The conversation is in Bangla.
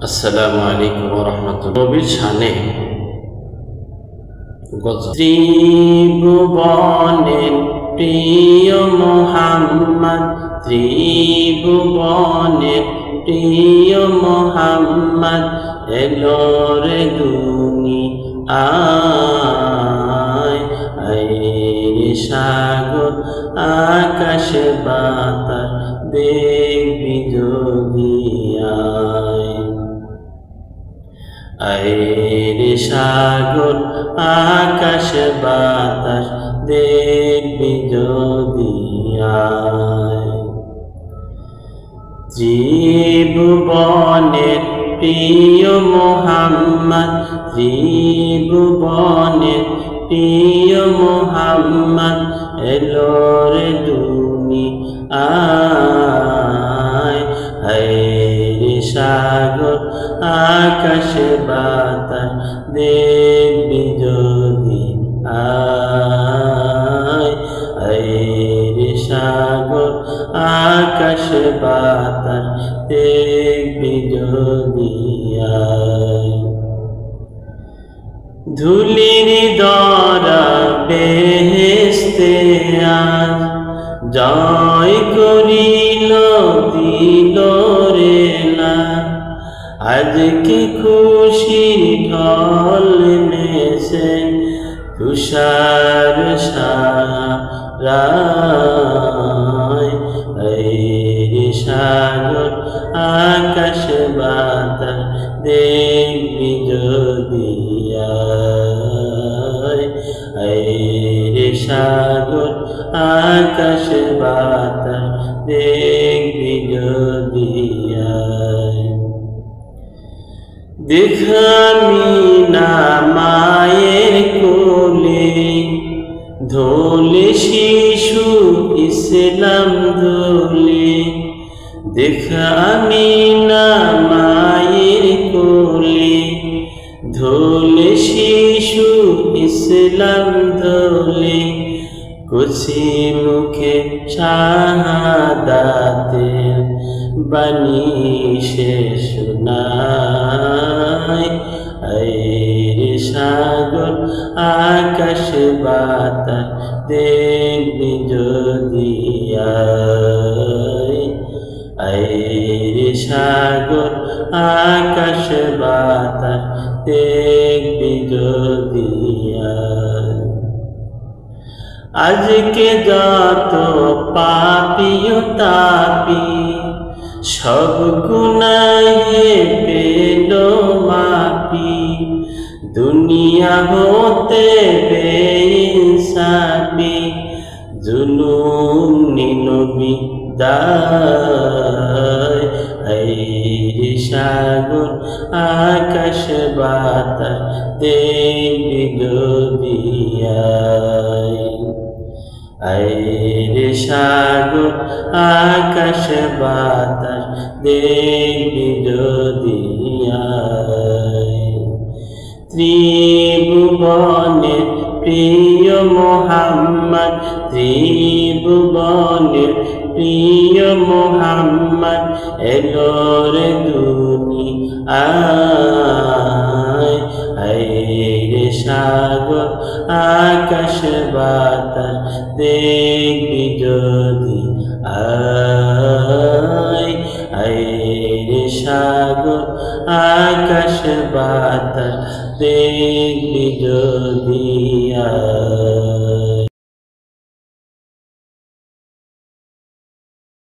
আসসালামু আলাইকুম ওয়া রাহমাতুল্লাহ। নবীর শানে ত্রিভুবনের প্রিয় মুহাম্মদ, ত্রিভুবনের প্রিয় মুহাম্মদ এলো রে দুনিয়ায়। আয় সাগর আকাশ বাতাস দেখবি যদি আয়। আয় সাগর আকাশ বাতাস দেখবি যদি আয়। ত্রিভুবনের প্রিয় মুহাম্মদ, ত্রিভুবনের প্রিয় মুহাম্মদ এলো রে দুনিয়ায়। আয় সাগর আকাশ বাতাস দেখবি যদি আয়। আয় সাগর আকাশ বাতাস দেখবি যদি আয়। ধুলির দরা বেহেশতে আজ জয় করিল দিল রে না। আজকে খুশির ঢল নেছে তুষার সারায়। আয় সাগর আকাশ বাতাস দেখবি যদি আয়। আয় সাগর আকাশ বাতাস দেখবি যদি আয়। দেখামি না মায়ের কোলে ধোলে শিশু ইসলাম ধোলে। দেখামি না মায়ের কোলে ধোলে শিশু ইসলাম ধোলে। কুছি মুখে শাহাদাতের বাণী সে শোনায়। আয় সাগর আকাশ বাতাস দেখবি যদি আয়। আয় সাগর আকাশ বাতাস দেখবি যদি আয়। আজকে যত পাপী ও তাপী সব গুনাহে পেল মাপি। দুনিয়া হতে বেইনসাফি জুলুম নিল বিদায়। আয় সাগর আকাশ বাতাস দেখবি যদি আয়। আয় সাগর আকাশ বাতাস দেখবি যদি আয়। ত্রিভুবনের প্রিয় মুহাম্মদ, ত্রিভুবনের প্রিয় মুহাম্মদ এলো রে দুনিয়ায়। আয় সাগর আকাশ বাতাস দেখবি যদি আয়। আয় সাগর আকাশ বাতাস দেখবি যদি আয়।